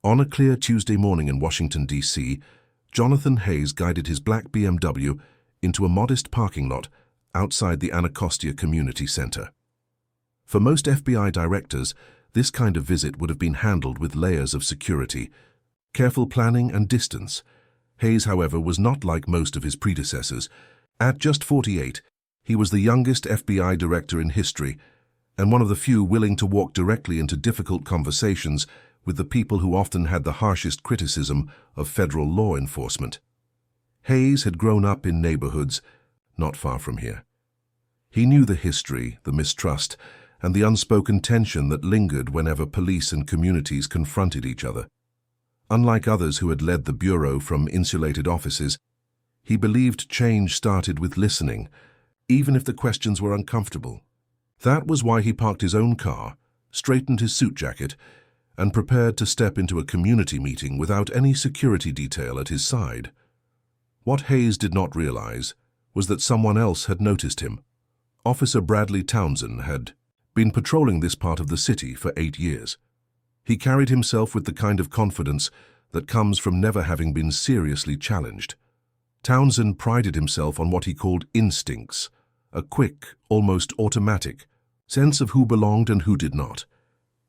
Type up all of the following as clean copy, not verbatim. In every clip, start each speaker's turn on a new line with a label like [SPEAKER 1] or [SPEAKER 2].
[SPEAKER 1] On a clear Tuesday morning in Washington, D.C., Jonathan Hayes guided his black BMW into a modest parking lot outside the Anacostia Community Center. For most FBI directors, this kind of visit would have been handled with layers of security, careful planning and distance. Hayes, however, was not like most of his predecessors. At just 48, he was the youngest FBI director in history and one of the few willing to walk directly into difficult conversations with the people who often had the harshest criticism of federal law enforcement. Hayes had grown up in neighborhoods not far from here. He knew the history, the mistrust, and the unspoken tension that lingered whenever police and communities confronted each other. Unlike others who had led the Bureau from insulated offices, he believed change started with listening, even if the questions were uncomfortable. That was why he parked his own car, straightened his suit jacket, and prepared to step into a community meeting without any security detail at his side. What Hayes did not realize was that someone else had noticed him. Officer Bradley Townsend had been patrolling this part of the city for 8 years. He carried himself with the kind of confidence that comes from never having been seriously challenged. Townsend prided himself on what he called instincts, a quick, almost automatic sense of who belonged and who did not.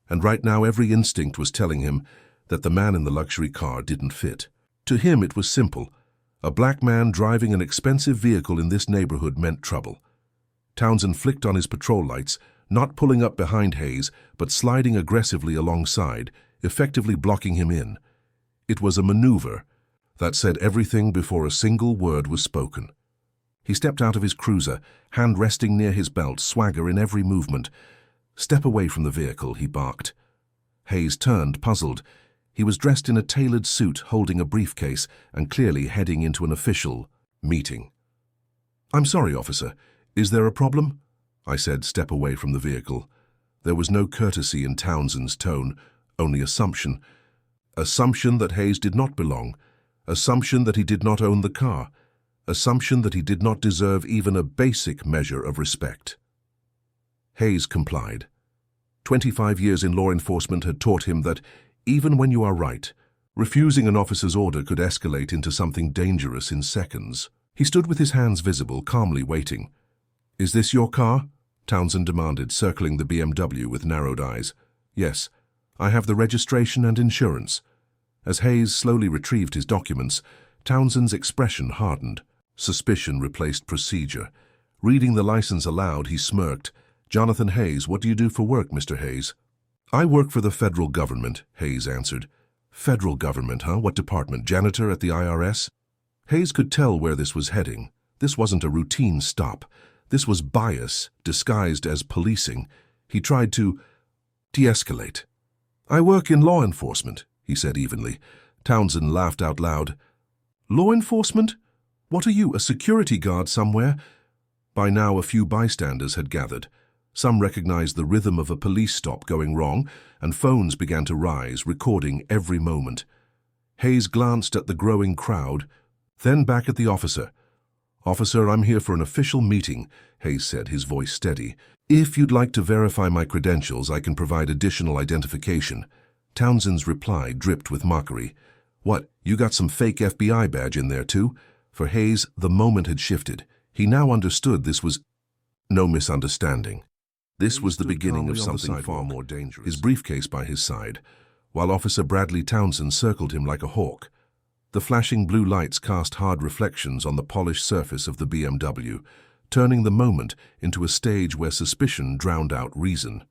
[SPEAKER 1] And right now every instinct was telling him that the man in the luxury car didn't fit. To him it was simple. A black man driving an expensive vehicle in this neighborhood meant trouble. Townsend flicked on his patrol lights, not pulling up behind Hayes, but sliding aggressively alongside, effectively blocking him in. It was a maneuver that said everything before a single word was spoken. He stepped out of his cruiser, hand resting near his belt, swagger in every movement. "Step away from the vehicle," he barked. Hayes turned, puzzled. He was dressed in a tailored suit, holding a briefcase, and clearly heading into an official meeting. "I'm sorry, officer. Is there a problem?" I said, "Step away from the vehicle." There was no courtesy in Townsend's tone, only assumption. Assumption that Hayes did not belong. Assumption that he did not own the car. Assumption that he did not deserve even a basic measure of respect. Hayes complied. 25 years in law enforcement had taught him that, even when you are right, refusing an officer's order could escalate into something dangerous in seconds. He stood with his hands visible, calmly waiting. "Is this your car?" Townsend demanded, circling the BMW with narrowed eyes. "Yes, I have the registration and insurance." As Hayes slowly retrieved his documents, Townsend's expression hardened. Suspicion replaced procedure. Reading the license aloud, he smirked. "Jonathan Hayes, what do you do for work, Mr. Hayes?" "I work for the federal government," Hayes answered. "Federal government, huh? What department? Janitor at the IRS?" Hayes could tell where this was heading. This wasn't a routine stop. This was bias, disguised as policing. He tried to de-escalate. "I work in law enforcement," he said evenly. Townsend laughed out loud. "Law enforcement? What are you, a security guard somewhere?" By now a few bystanders had gathered. Some recognized the rhythm of a police stop going wrong, and phones began to rise, recording every moment. Hayes glanced at the growing crowd, then back at the officer. "Officer, I'm here for an official meeting," Hayes said, his voice steady. "If you'd like to verify my credentials, I can provide additional identification." Townsend's reply dripped with mockery. "What, you got some fake FBI badge in there too?" For Hayes, the moment had shifted. He now understood this was no misunderstanding. This was the beginning of something far more dangerous. His briefcase by his side, while Officer Bradley Townsend circled him like a hawk. The flashing blue lights cast hard reflections on the polished surface of the BMW, turning the moment into a stage where suspicion drowned out reason.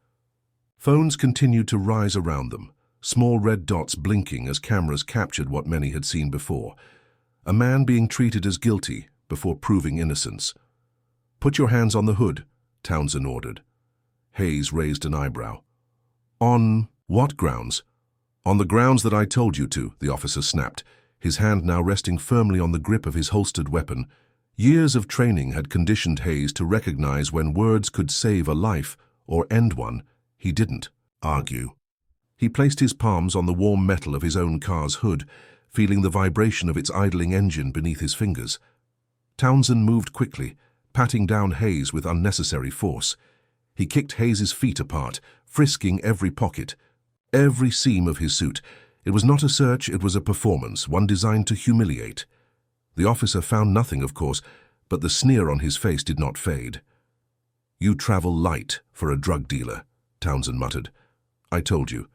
[SPEAKER 1] Phones continued to rise around them, small red dots blinking as cameras captured what many had seen before. A man being treated as guilty before proving innocence. "Put your hands on the hood," Townsend ordered. Hayes raised an eyebrow. "On what grounds?" "On the grounds that I told you to," the officer snapped, his hand now resting firmly on the grip of his holstered weapon. Years of training had conditioned Hayes to recognize when words could save a life or end one. He didn't argue. He placed his palms on the warm metal of his own car's hood, feeling the vibration of its idling engine beneath his fingers. Townsend moved quickly, patting down Hayes with unnecessary force. He kicked Hayes's feet apart, frisking every pocket, every seam of his suit. It was not a search, it was a performance, one designed to humiliate. The officer found nothing, of course, but the sneer on his face did not fade. "You travel light for a drug dealer," Townsend muttered. "I told you."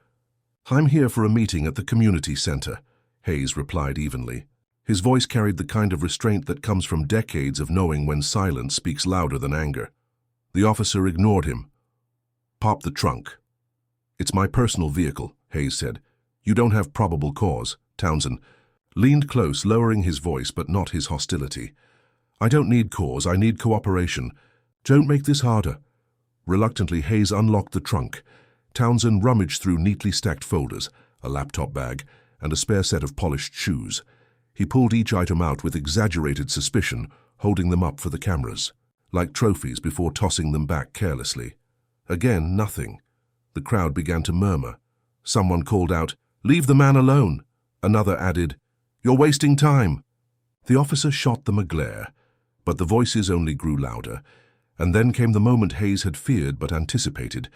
[SPEAKER 1] "I'm here for a meeting at the community center," Hayes replied evenly. His voice carried the kind of restraint that comes from decades of knowing when silence speaks louder than anger. The officer ignored him. "Pop the trunk." "It's my personal vehicle," Hayes said. "You don't have probable cause." Townsend leaned close, lowering his voice but not his hostility. "I don't need cause, I need cooperation. Don't make this harder." Reluctantly, Hayes unlocked the trunk. Townsend rummaged through neatly stacked folders, a laptop bag, and a spare set of polished shoes. He pulled each item out with exaggerated suspicion, holding them up for the cameras, like trophies before tossing them back carelessly. Again, nothing. The crowd began to murmur. Someone called out, "Leave the man alone." Another added, "You're wasting time." The officer shot them a glare, but the voices only grew louder. And then came the moment Hayes had feared but anticipated.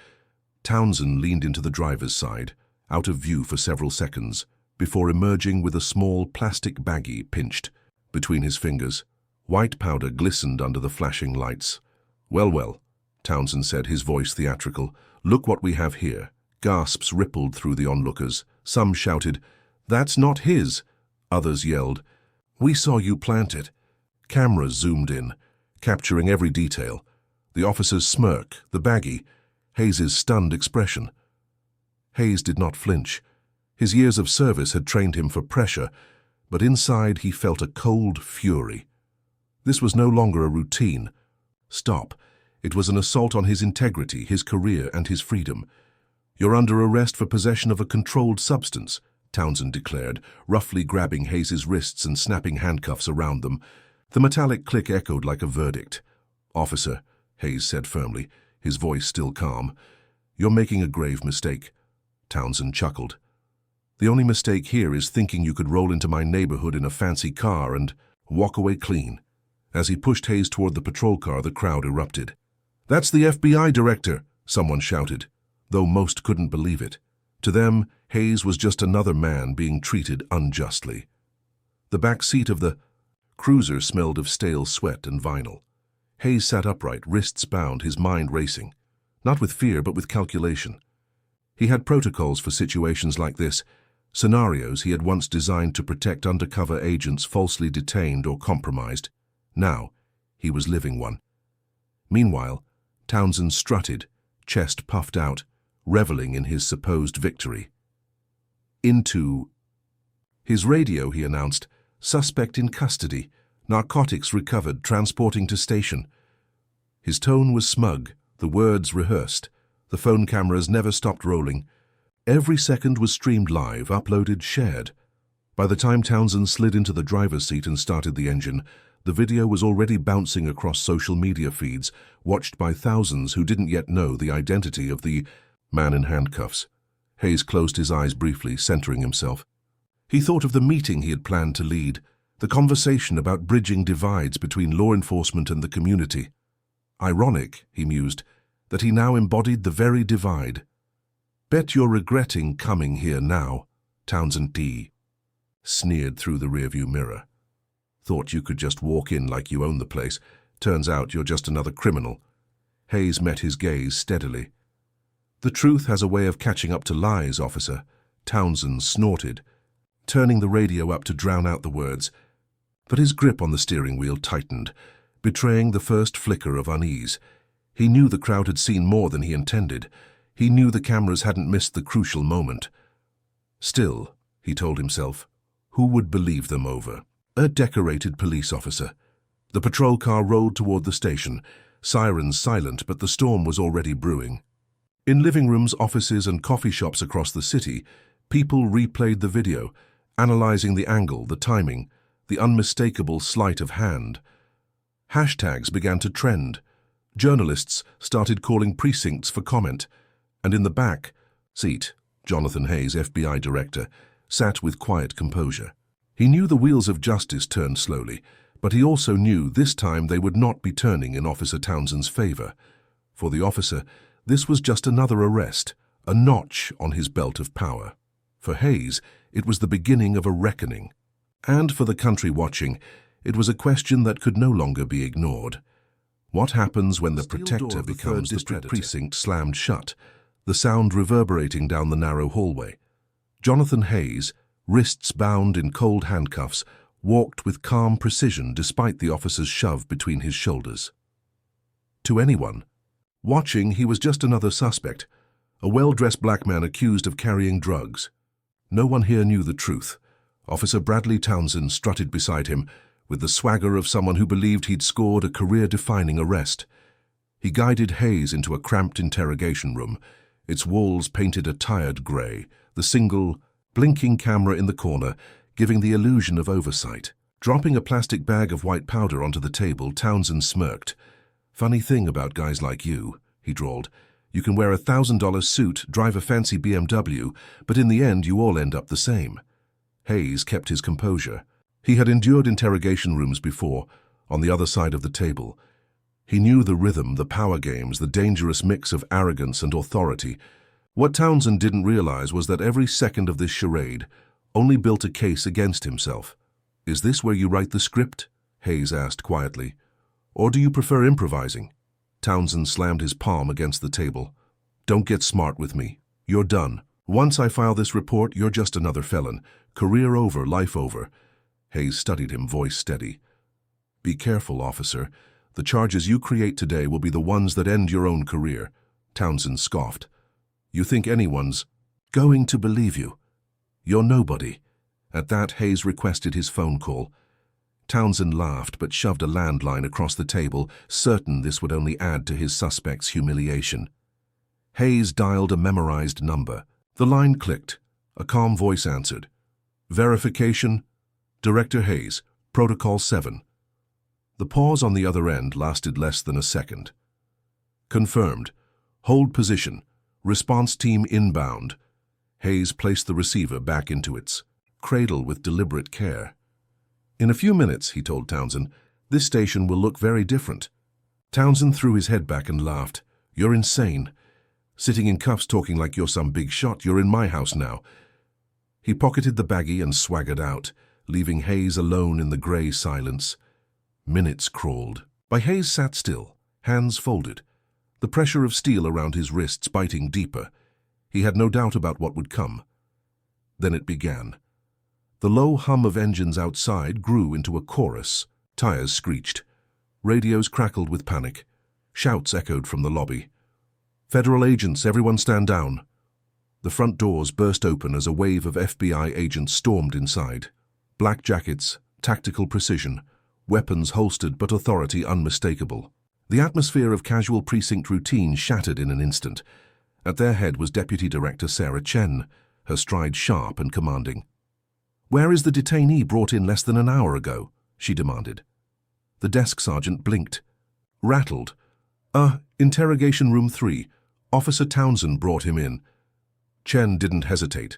[SPEAKER 1] Townsend leaned into the driver's side, out of view for several seconds, before emerging with a small plastic baggie pinched between his fingers. White powder glistened under the flashing lights. Well, Townsend said, his voice theatrical. "Look what we have here." Gasps rippled through the onlookers. Some shouted, "That's not his." Others yelled, "We saw you plant it." Cameras zoomed in, capturing every detail. The officer's smirk, the baggie, Hayes's stunned expression. Hayes did not flinch. His years of service had trained him for pressure, but inside he felt a cold fury. This was no longer a routine. Stop. It was an assault on his integrity, his career, and his freedom. "You're under arrest for possession of a controlled substance," Townsend declared, roughly grabbing Hayes's wrists and snapping handcuffs around them. The metallic click echoed like a verdict. "Officer," Hayes said firmly, his voice still calm, "you're making a grave mistake." Townsend chuckled. "The only mistake here is thinking you could roll into my neighborhood in a fancy car and walk away clean." As he pushed Hayes toward the patrol car, the crowd erupted. "That's the FBI director," someone shouted, though most couldn't believe it. To them, Hayes was just another man being treated unjustly. The back seat of the cruiser smelled of stale sweat and vinyl. Hayes sat upright, wrists bound, his mind racing. Not with fear, but with calculation. He had protocols for situations like this, scenarios he had once designed to protect undercover agents falsely detained or compromised. Now, he was living one. Meanwhile, Townsend strutted, chest puffed out, reveling in his supposed victory. Into his radio, he announced, "Suspect in custody, narcotics recovered, transporting to station." His tone was smug, the words rehearsed. The phone cameras never stopped rolling. Every second was streamed live, uploaded, shared. By the time Townsend slid into the driver's seat and started the engine, the video was already bouncing across social media feeds, watched by thousands who didn't yet know the identity of the man in handcuffs. Hayes closed his eyes briefly, centering himself. He thought of the meeting he had planned to lead, the conversation about bridging divides between law enforcement and the community. Ironic, he mused, that he now embodied the very divide. "Bet you're regretting coming here now," Townsend D. sneered through the rearview mirror. "Thought you could just walk in like you own the place. Turns out you're just another criminal." Hayes met his gaze steadily. "The truth has a way of catching up to lies, officer," Townsend snorted, turning the radio up to drown out the words. But his grip on the steering wheel tightened, betraying the first flicker of unease. He knew the crowd had seen more than he intended. He knew the cameras hadn't missed the crucial moment. Still, he told himself, who would believe them over? A decorated police officer. The patrol car rolled toward the station, sirens silent, but the storm was already brewing. In living rooms, offices, and coffee shops across the city, people replayed the video, analyzing the angle, the timing, the unmistakable sleight of hand. Hashtags began to trend. Journalists started calling precincts for comment, and in the back seat, Jonathan Hayes, FBI director, sat with quiet composure. He knew the wheels of justice turned slowly, but he also knew this time they would not be turning in Officer Townsend's favor. For the officer, this was just another arrest, a notch on his belt of power. For Hayes, It was the beginning of a reckoning. And for the country watching, it was a question that could no longer be ignored. What happens when the protector becomes the predator? Precinct slammed shut, the sound reverberating down the narrow hallway. Jonathan Hayes, wrists bound in cold handcuffs, walked with calm precision despite the officer's shove between his shoulders. To anyone watching, he was just another suspect, a well-dressed black man accused of carrying drugs. No one here knew the truth. Officer Bradley Townsend strutted beside him, with the swagger of someone who believed he'd scored a career-defining arrest. He guided Hayes into a cramped interrogation room, its walls painted a tired grey, the single, blinking camera in the corner giving the illusion of oversight. Dropping a plastic bag of white powder onto the table, Townsend smirked. "Funny thing about guys like you," he drawled. "You can wear a $1,000 suit, drive a fancy BMW, but in the end you all end up the same." Hayes kept his composure. He had endured interrogation rooms before, on the other side of the table. He knew the rhythm, the power games, the dangerous mix of arrogance and authority. What Townsend didn't realize was that every second of this charade only built a case against himself. "Is this where you write the script?" Hayes asked quietly. "Or do you prefer improvising?" Townsend slammed his palm against the table. "Don't get smart with me. You're done. Once I file this report, you're just another felon. Career over, life over." Hayes studied him, voice steady. "Be careful, officer. The charges you create today will be the ones that end your own career." Townsend scoffed. "You think anyone's going to believe you? You're nobody." At that, Hayes requested his phone call. Townsend laughed but shoved a landline across the table, certain this would only add to his suspect's humiliation. Hayes dialed a memorized number. The line clicked. A calm voice answered. "Verification? Director Hayes, Protocol 7. The pause on the other end lasted less than a second. "Confirmed. Hold position. Response team inbound." Hayes placed the receiver back into its cradle with deliberate care. "In a few minutes," he told Townsend, "this station will look very different." Townsend threw his head back and laughed. "You're insane. Sitting in cuffs talking like you're some big shot. You're in my house now." He pocketed the baggie and swaggered out, leaving Hayes alone in the grey silence. Minutes crawled. But Hayes sat still, hands folded, the pressure of steel around his wrists biting deeper. He had no doubt about what would come. Then it began. The low hum of engines outside grew into a chorus. Tires screeched. Radios crackled with panic. Shouts echoed from the lobby. "Federal agents, everyone stand down." The front doors burst open as a wave of FBI agents stormed inside. Black jackets, tactical precision, weapons holstered but authority unmistakable. The atmosphere of casual precinct routine shattered in an instant. At their head was Deputy Director Sarah Chen, her stride sharp and commanding. "Where is the detainee brought in less than an hour ago?" she demanded. The desk sergeant blinked. Rattled. Interrogation room 3. Officer Townsend brought him in." Chen didn't hesitate.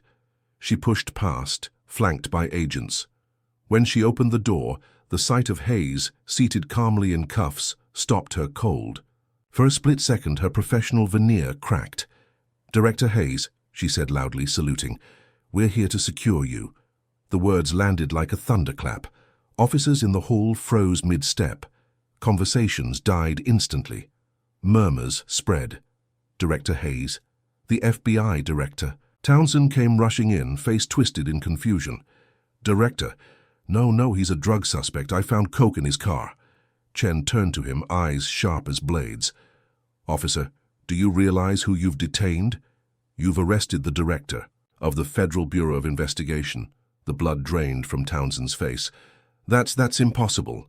[SPEAKER 1] She pushed past, flanked by agents. When she opened the door, the sight of Hayes, seated calmly in cuffs, stopped her cold. For a split second, her professional veneer cracked. "Director Hayes," she said loudly, saluting, "we're here to secure you." The words landed like a thunderclap. Officers in the hall froze mid-step. Conversations died instantly. Murmurs spread. Director Hayes. The FBI director. Townsend came rushing in, face twisted in confusion. "Director, no, he's a drug suspect. I found coke in his car." Chen turned to him, eyes sharp as blades. "Officer, do you realize who you've detained? You've arrested the director of the Federal Bureau of Investigation." The blood drained from Townsend's face. That's impossible.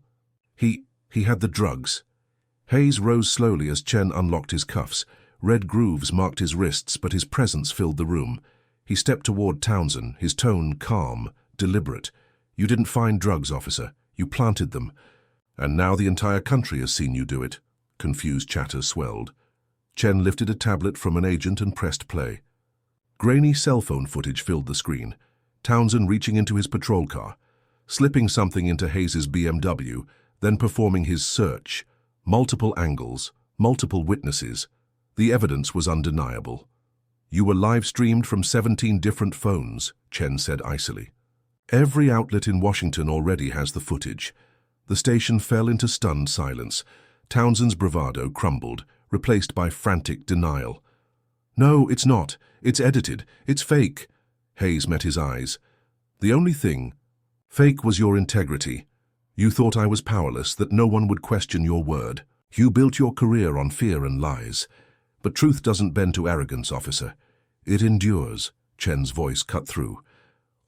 [SPEAKER 1] He had the drugs." Hayes rose slowly as Chen unlocked his cuffs. Red grooves marked his wrists, but his presence filled the room. He stepped toward Townsend, his tone calm, deliberate. "You didn't find drugs, officer. You planted them. And now the entire country has seen you do it." Confused chatter swelled. Chen lifted a tablet from an agent and pressed play. Grainy cell phone footage filled the screen. Townsend reaching into his patrol car, slipping something into Hayes's BMW, then performing his search. Multiple angles, multiple witnesses. The evidence was undeniable. You were live-streamed from 17 different phones, Chen said icily. Every outlet in Washington already has the footage. The station fell into stunned silence. Townsend's bravado crumbled, replaced by frantic denial. No, it's not. It's edited. It's fake. Hayes met his eyes. The only thing fake was your integrity. You thought I was powerless, that no one would question your word. You built your career on fear and lies. But truth doesn't bend to arrogance, officer. It endures. Chen's voice cut through.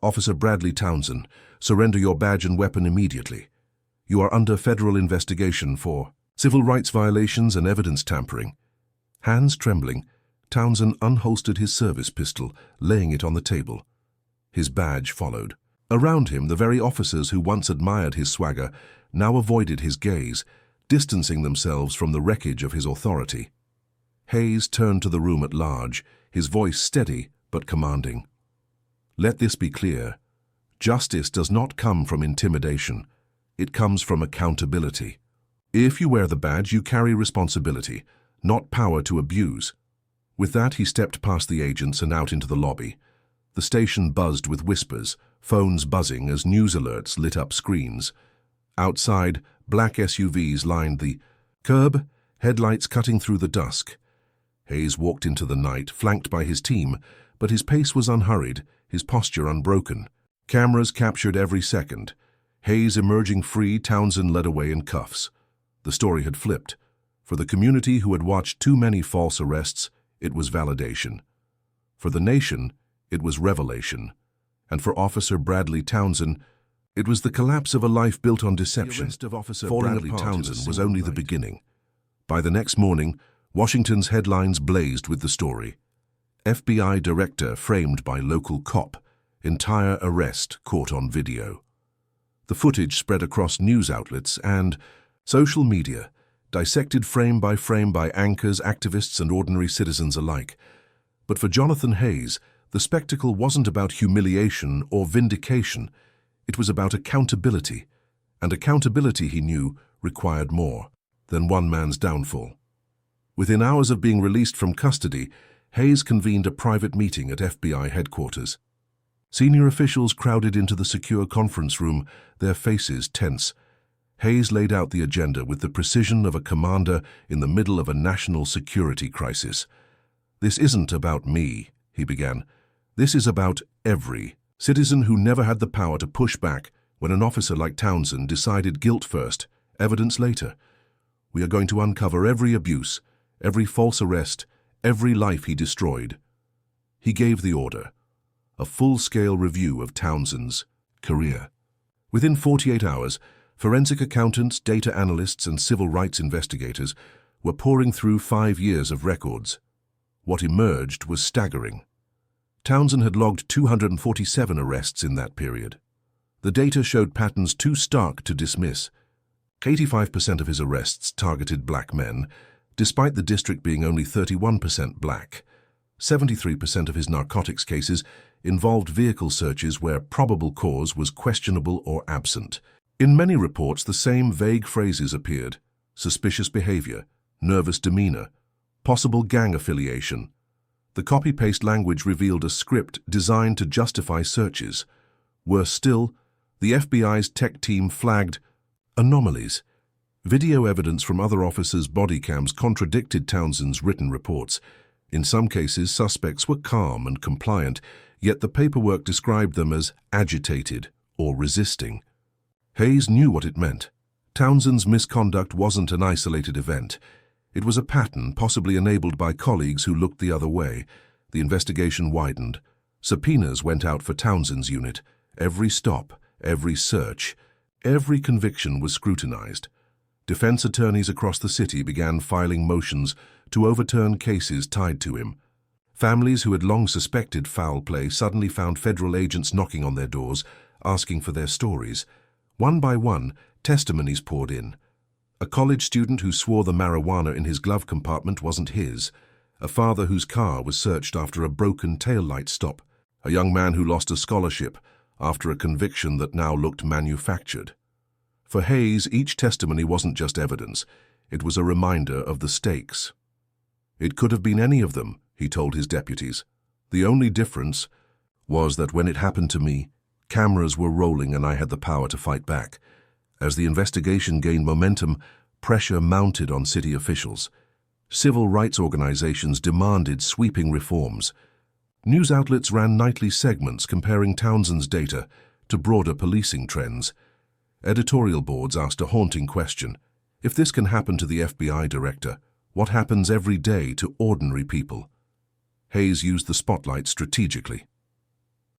[SPEAKER 1] Officer Bradley Townsend, surrender your badge and weapon immediately. You are under federal investigation for civil rights violations and evidence tampering. Hands trembling, Townsend unholstered his service pistol, laying it on the table. His badge followed. Around him, the very officers who once admired his swagger now avoided his gaze, distancing themselves from the wreckage of his authority. Hayes turned to the room at large, his voice steady but commanding. Let this be clear. Justice does not come from intimidation. It comes from accountability. If you wear the badge, you carry responsibility, not power to abuse. With that, he stepped past the agents and out into the lobby. The station buzzed with whispers, phones buzzing as news alerts lit up screens. Outside, black SUVs lined the curb, headlights cutting through the dusk. Hayes walked into the night, flanked by his team, but his pace was unhurried, his posture unbroken. Cameras captured every second. Hayes emerging free, Townsend led away in cuffs. The story had flipped. For the community who had watched too many false arrests, it was validation. For the nation, it was revelation. And for Officer Bradley Townsend, it was the collapse of a life built on deception. The arrest of Officer Bradley Townsend was only the beginning. By the next morning, Washington's headlines blazed with the story. FBI director framed by local cop. Entire arrest caught on video. The footage spread across news outlets and social media, dissected frame by anchors, activists, and ordinary citizens alike. But for Jonathan Hayes, the spectacle wasn't about humiliation or vindication. It was about accountability. And accountability, he knew, required more than one man's downfall. Within hours of being released from custody, Hayes convened a private meeting at FBI headquarters. Senior officials crowded into the secure conference room, their faces tense. Hayes laid out the agenda with the precision of a commander in the middle of a national security crisis. This isn't about me, he began. This is about every citizen who never had the power to push back when an officer like Townsend decided guilt first, evidence later. We are going to uncover every abuse, every false arrest, every life he destroyed. He gave the order. A full-scale review of Townsend's career. Within 48 hours, forensic accountants, data analysts, and civil rights investigators were pouring through 5 years of records. What emerged was staggering. Townsend had logged 247 arrests in that period. The data showed patterns too stark to dismiss. 85% of his arrests targeted black men, despite the district being only 31% black. 73% of his narcotics cases involved vehicle searches where probable cause was questionable or absent. In many reports, the same vague phrases appeared: suspicious behavior, nervous demeanor, possible gang affiliation. The copy-paste language revealed a script designed to justify searches. Worse still, the FBI's tech team flagged anomalies. Video evidence from other officers' body cams contradicted Townsend's written reports. In some cases, suspects were calm and compliant, yet the paperwork described them as agitated or resisting. Hayes knew what it meant. Townsend's misconduct wasn't an isolated event. It was a pattern, possibly enabled by colleagues who looked the other way. The investigation widened. Subpoenas went out for Townsend's unit. Every stop, every search, every conviction was scrutinized. Defense attorneys across the city began filing motions to overturn cases tied to him. Families who had long suspected foul play suddenly found federal agents knocking on their doors, asking for their stories. One by one, testimonies poured in. A college student who swore the marijuana in his glove compartment wasn't his. A father whose car was searched after a broken taillight stop. A young man who lost a scholarship after a conviction that now looked manufactured. For Hayes, each testimony wasn't just evidence. It was a reminder of the stakes. It could have been any of them, he told his deputies. The only difference was that when it happened to me, cameras were rolling and I had the power to fight back. As the investigation gained momentum, pressure mounted on city officials. Civil rights organizations demanded sweeping reforms. News outlets ran nightly segments comparing Townsend's data to broader policing trends. Editorial boards asked a haunting question: if this can happen to the FBI director, what happens every day to ordinary people? Hayes used the spotlight strategically.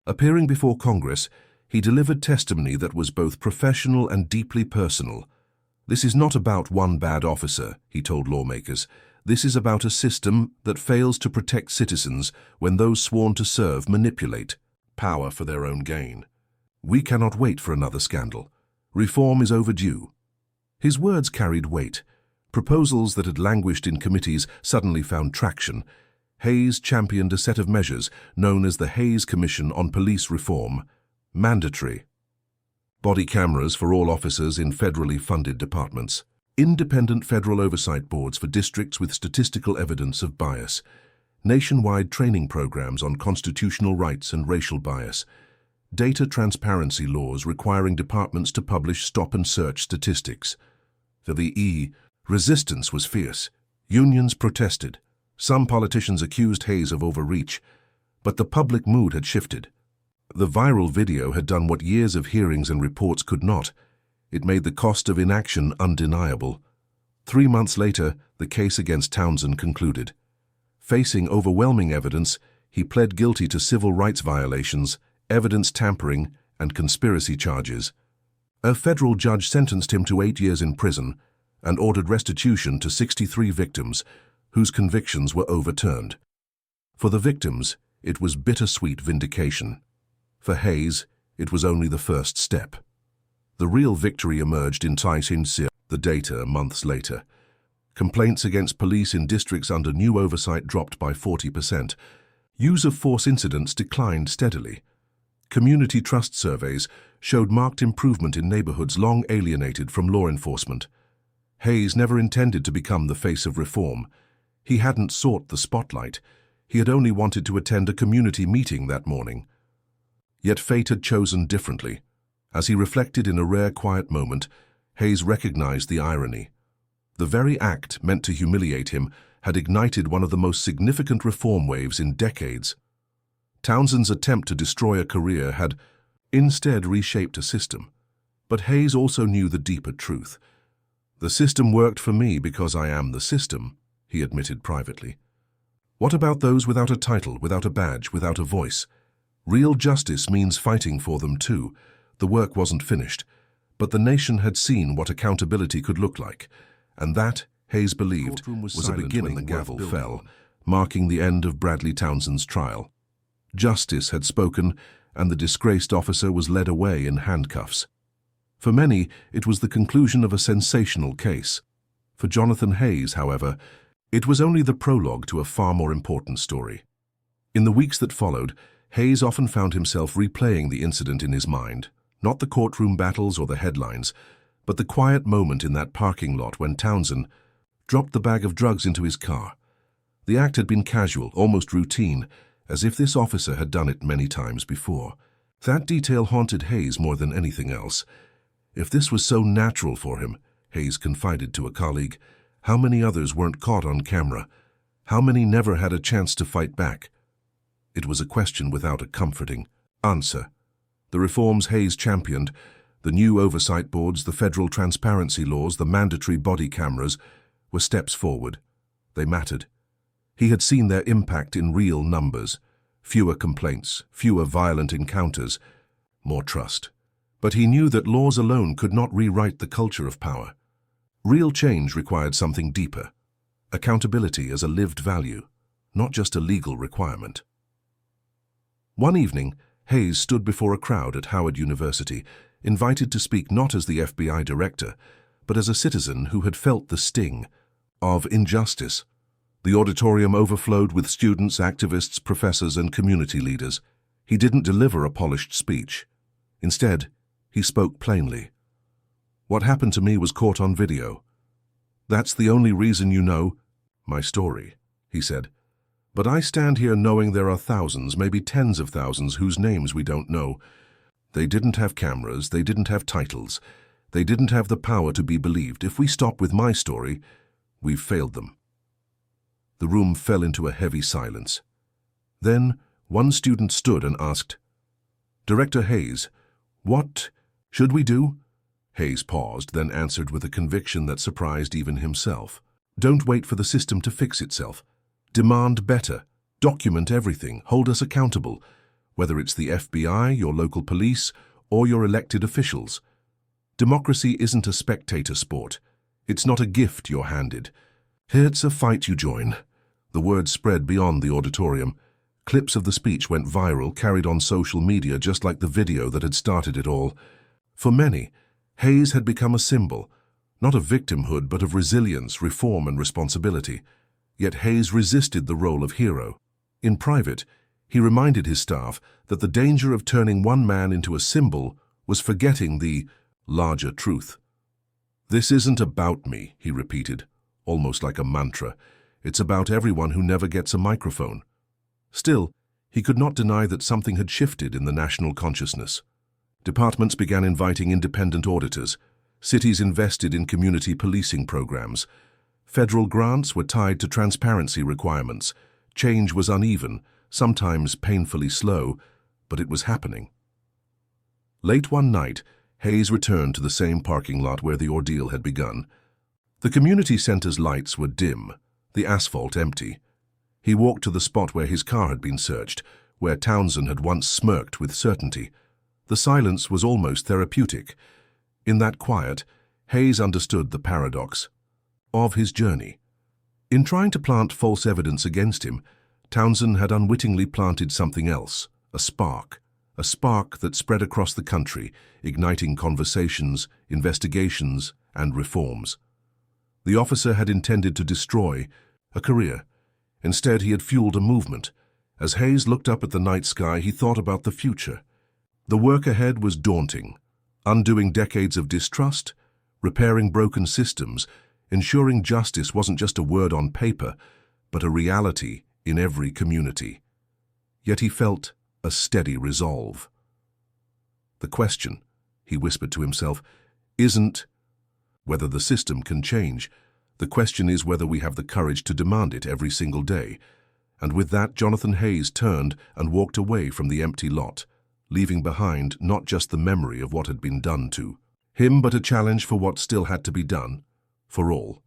[SPEAKER 1] Appearing before Congress, he delivered testimony that was both professional and deeply personal. "This is not about one bad officer," he told lawmakers. "This is about a system that fails to protect citizens when those sworn to serve manipulate power for their own gain. We cannot wait for another scandal. Reform is overdue." His words carried weight. Proposals that had languished in committees suddenly found traction. Hayes championed a set of measures known as the Hayes Commission on Police Reform. Mandatory body cameras for all officers in federally funded departments. Independent federal oversight boards for districts with statistical evidence of bias. Nationwide training programs on constitutional rights and racial bias. Data transparency laws requiring departments to publish stop-and-search statistics. For the resistance was fierce. Unions protested. Some politicians accused Hayes of overreach. But the public mood had shifted. The viral video had done what years of hearings and reports could not. It made the cost of inaction undeniable. 3 months later, the case against Townsend concluded. Facing overwhelming evidence, he pled guilty to civil rights violations, evidence tampering, and conspiracy charges. A federal judge sentenced him to 8 years in prison and ordered restitution to 63 victims, whose convictions were overturned. For the victims, it was bittersweet vindication. For Hayes, it was only the first step. The real victory emerged in the data months later. Complaints against police in districts under new oversight dropped by 40%. Use of force incidents declined steadily. Community trust surveys showed marked improvement in neighborhoods long alienated from law enforcement. Hayes never intended to become the face of reform. He hadn't sought the spotlight. He had only wanted to attend a community meeting that morning. Yet fate had chosen differently. As he reflected in a rare quiet moment, Hayes recognized the irony. The very act meant to humiliate him had ignited one of the most significant reform waves in decades. Townsend's attempt to destroy a career had instead reshaped a system. But Hayes also knew the deeper truth. "The system worked for me because I am the system," he admitted privately. What about those without a title, without a badge, without a voice? Real justice means fighting for them too. The work wasn't finished, but the nation had seen what accountability could look like, and that, Hayes believed, was a beginning when the gavel fell, marking the end of Bradley Townsend's trial. Justice had spoken, and the disgraced officer was led away in handcuffs. For many, it was the conclusion of a sensational case. For Jonathan Hayes, however, it was only the prologue to a far more important story. In the weeks that followed, Hayes often found himself replaying the incident in his mind, not the courtroom battles or the headlines, but the quiet moment in that parking lot when Townsend dropped the bag of drugs into his car. The act had been casual, almost routine, as if this officer had done it many times before. That detail haunted Hayes more than anything else. If this was so natural for him, Hayes confided to a colleague, how many others weren't caught on camera? How many never had a chance to fight back? It was a question without a comforting answer. The reforms Hayes championed, the new oversight boards, the federal transparency laws, the mandatory body cameras, were steps forward. They mattered. He had seen their impact in real numbers. Fewer complaints, fewer violent encounters, more trust. But he knew that laws alone could not rewrite the culture of power. Real change required something deeper. Accountability as a lived value, not just a legal requirement. One evening, Hayes stood before a crowd at Howard University, invited to speak not as the FBI director, but as a citizen who had felt the sting of injustice. The auditorium overflowed with students, activists, professors, and community leaders. He didn't deliver a polished speech. Instead, he spoke plainly. "What happened to me was caught on video. That's the only reason you know my story," he said. But I stand here knowing there are thousands, maybe tens of thousands, whose names we don't know. They didn't have cameras, they didn't have titles, they didn't have the power to be believed. If we stop with my story, we've failed them." The room fell into a heavy silence. Then one student stood and asked, "Director Hayes, what should we do?" Hayes paused, then answered with a conviction that surprised even himself. "Don't wait for the system to fix itself. Demand better. Document everything. Hold us accountable, whether it's the FBI, your local police, or your elected officials. Democracy isn't a spectator sport. It's not a gift you're handed. It's a fight you join." The word spread beyond the auditorium. Clips of the speech went viral, carried on social media just like the video that had started it all. For many, Hayes had become a symbol, not of victimhood but of resilience, reform and responsibility. Yet Hayes resisted the role of hero. In private, he reminded his staff that the danger of turning one man into a symbol was forgetting the larger truth. "This isn't about me," he repeated, almost like a mantra. "It's about everyone who never gets a microphone." Still, he could not deny that something had shifted in the national consciousness. Departments began inviting independent auditors. Cities invested in community policing programs. Federal grants were tied to transparency requirements. Change was uneven, sometimes painfully slow, but it was happening. Late one night, Hayes returned to the same parking lot where the ordeal had begun. The community center's lights were dim, the asphalt empty. He walked to the spot where his car had been searched, where Townsend had once smirked with certainty. The silence was almost therapeutic. In that quiet, Hayes understood the paradox of his journey. In trying to plant false evidence against him, Townsend had unwittingly planted something else, a spark that spread across the country, igniting conversations, investigations, and reforms. The officer had intended to destroy a career. Instead, he had fueled a movement. As Hayes looked up at the night sky, he thought about the future. The work ahead was daunting, undoing decades of distrust, repairing broken systems, ensuring justice wasn't just a word on paper, but a reality in every community. Yet he felt a steady resolve. "The question," he whispered to himself, "isn't whether the system can change. The question is whether we have the courage to demand it every single day." And with that, Jonathan Hayes turned and walked away from the empty lot, leaving behind not just the memory of what had been done to him, but a challenge for what still had to be done for all.